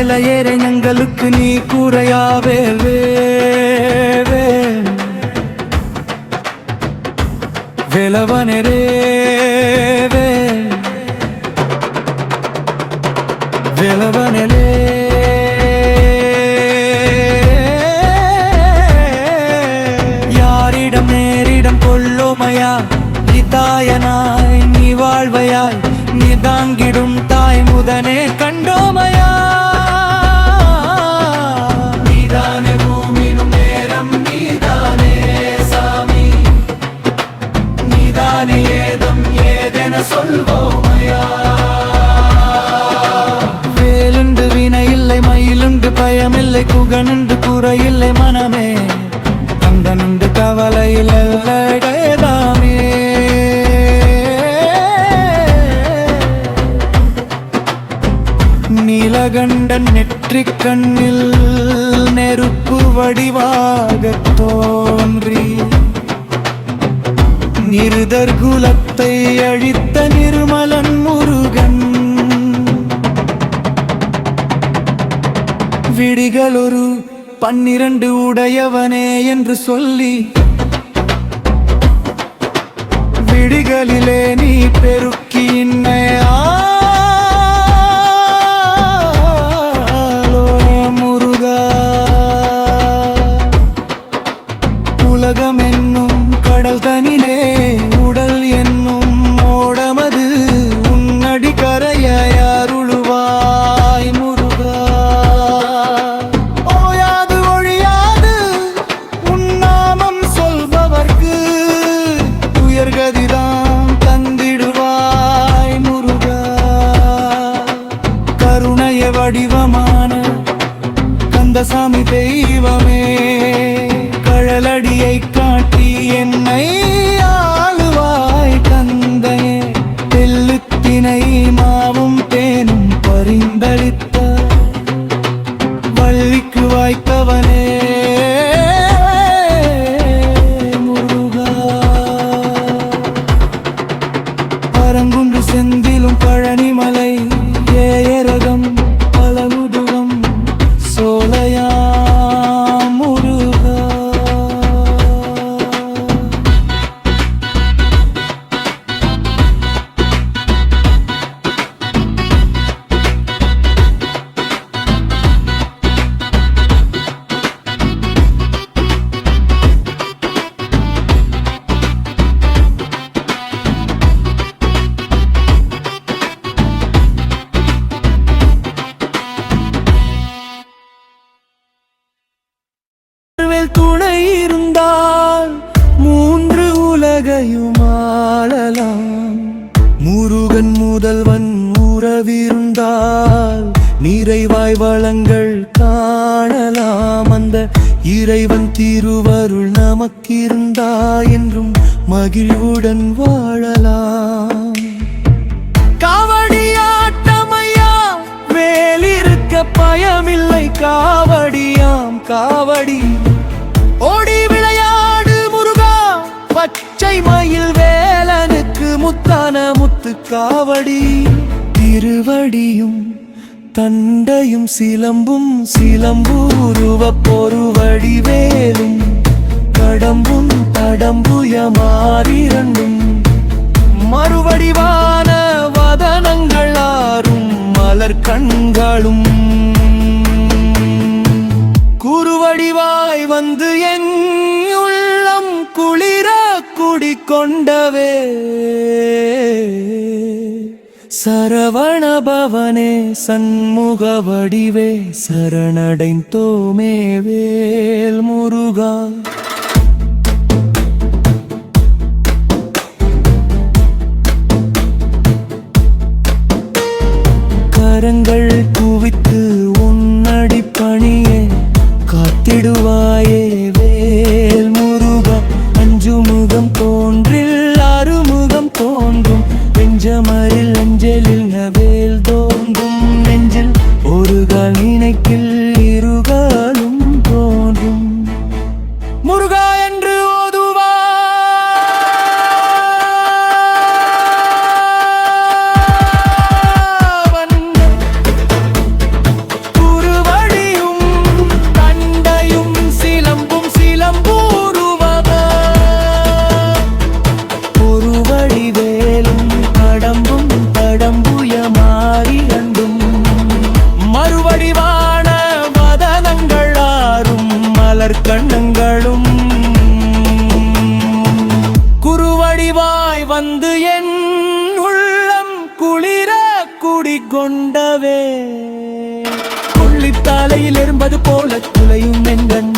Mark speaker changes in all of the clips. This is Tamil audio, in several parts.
Speaker 1: வேலையேற எங்களுக்கு நீ கூறையாவே வேலவனரே வேலவனரே யாரிடம் நேரிடம் கொள்ளோமையா தாயனாய் நீ வாழ்வையாய் நீ தாங்கிடும் தாய் முதனே கண்டோமையா நீதானே பூமினும் நேரம் நீதானே சாமி நீதானே ஏதம் ஏதென சொல்வோமையா வேலுண்டு வினை இல்லை மயிலுண்டு பயமில்லை குகனுண்டு குறையில்லை மனமே கந்தனுண்டு கவலையில் எல்லடேதாமே நீலகண்டன் நெற்றிக் கண்ணில் நெருப்பு வடிவாக தோன்றி நிருதர் குலத்தை அழித்த நிர்மலன் முருகன் விடிகள் ஒரு 12 உடையவனே என்று சொல்லி விடிகளிலே நீ பெருக்கி முருகா உலகம் என்னும் கடல் தனிலே உடல் என்னும் ஓடமது உன்னடி கரையாருளுவாய் முருகா ஓயாது ஒழியாது உன்னாமம் சொல்பவர்க்கு உயர்கதிதான் தந்திடுவாய் முருகா கருணைய வடிவமான கந்தசாமி தெய்வமே கழலடியை காட்டி என்னை ஆளுவாய் கந்தையே தெல்லுத்தினை மாவும் தேனும் பரிந்தளித்த வள்ளிக்கு வாய்த்தவனே முருகா பரங்குன்று செந்திலும் பழனிமலை ஏரகம் பலமுதுகம் சோலையா முருகா துணை இருந்தால் 3 உலகையும் ஆளலாம் முருகன் முதல்வன் உறவிருந்தால் நிறைவாய் வளங்கள் காணலாம் அந்த இறைவன் திருவருள் நமக்கிருந்தா என்றும் மகிழ்வுடன் வாழலாம் காவடியாட்டமையா வேலிருக்க பயமில்லை காவடியாம் காவடி ஓடி விளையாடு முருகா பச்சை மயில் வேலனுக்கு முத்தான முத்து காவடி திருவடியும் தண்டையும் சிலம்பும் சிலம்பூருவ பொருவடி வேலும் கடம்பும் தடம்புயமாறிரண்டும் மறுவடிவான வதனங்கள் ஆறும் மலர் கண்களும் குருவடிவாய் வந்து என் உள்ளம் குளிர குடிக்கொண்டவே சரவண பவனே சண்முக வடிவே சரணடைந்தோமே வேல் முருகா கரங்கள் குவித்து உன்னடி பணியே காத்திடுவாயே வேல் முருகா அஞ்சு முகம் தோன்றில் அறுமுகம் தோன்றும் பெஞ்சமரில் அஞ்சலில் நவேல் தோன்றும் நெஞ்சில் ஒரு கால் நினைக்கில் இருகாலும் தோன்றும் முருகா என்று ஓதுவா கண்ணங்களும் குருவடிவாய் வந்து என் உள்ளம் குளிர குடிகொண்டவே கொள்ளித்தாலையில் எறும்பது போல துளையும் எங்கண்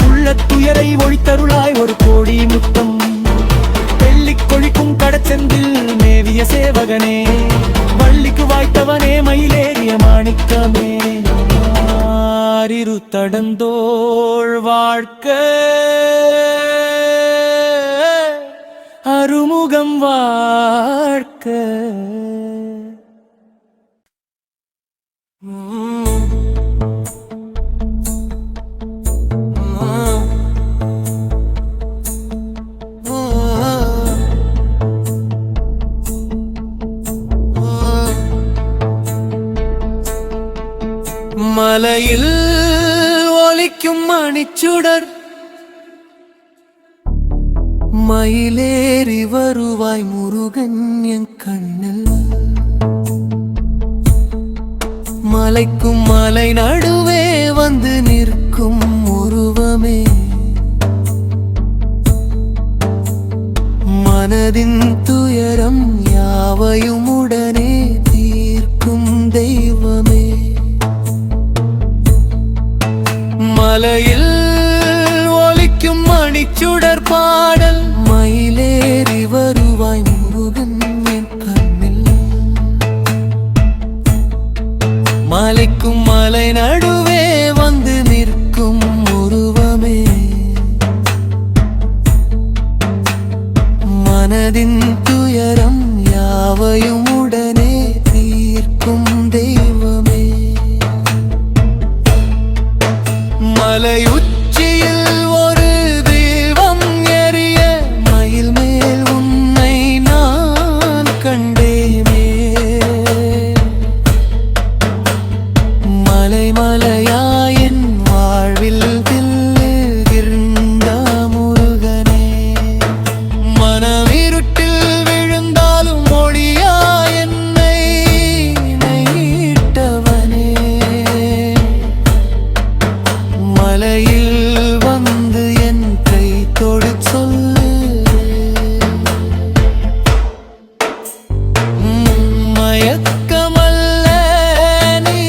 Speaker 1: உள்ள துயரை ஒழித்தருளாய் ஒரு கோடி முத்தம் வெள்ளிக் கொழிக்கும் கடச்செந்தில் மேவிய சேவகனே வள்ளிக்கு வாய்த்தவனே மயிலேறிய மாணிக்கமே ஆரிரு தடந்தோள் வாழ்க்கை அருமுகம் வாழ்க்கை மலையில் ஒலிக்கும் மணிச்சுடர் மயிலேறி வருவாய் முருகன் என் கண்ணில் மலைக்கும் மலை நடுவே வந்து நிற்கும் உருவமே மனதின் துயரம் யாவையும் உடனே தீர்க்கும் தெய்வமே மலையில் ஒலிக்கும் மணிச்சுடர் பாடல் மயிலேறி வருவாய் முருகன் என் கண்ணில் மலைக்கும் மலை நடுவே வந்து நிற்கும் உருவமே மனதின் துயரம் யாவையும் உடனே தீர்க்கும் தெய்வமே மலை உச்சியில் ஒரு தீபம் எரிய மயில் மேல் உன்னை நான் கண்டேனே மலை மலையாயின் வாழ்வில் தில்லுகின்ற முருகனே மனமிருட்டில் விழுந்தாலும் மொழியா என்னை நீட்டவனே மலையில் வந்து என் கை தொடு சொல்லு மயக்கமல்ல நீ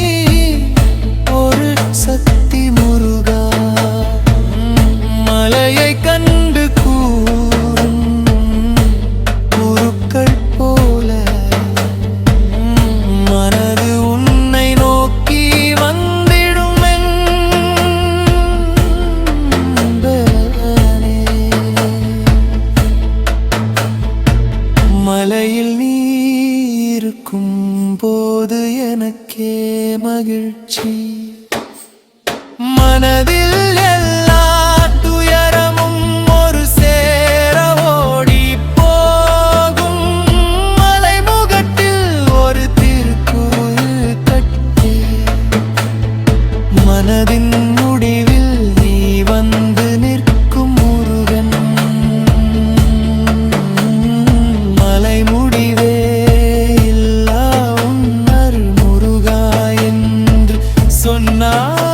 Speaker 1: ஒரு சக்தி முருகா மலையை கண்டு கூறும் குருக்கள் போல மனது உன்னை நோக்கி வந்திடும் மலையில் நீ இருக்கும் போது எனக்கே மகிழ்ச்சி மனதில் எல்லா துயரமும் ஒரு சேர ஓடி போகும் மலைமுகட்டில் ஒரு திருக்கோயில் கட்டி மனதின் முடிவில் நீ வந்து நிற்கும் முருகன் மலை முடிவே இல்லா உன்னர் முருகா என்று சொன்னார்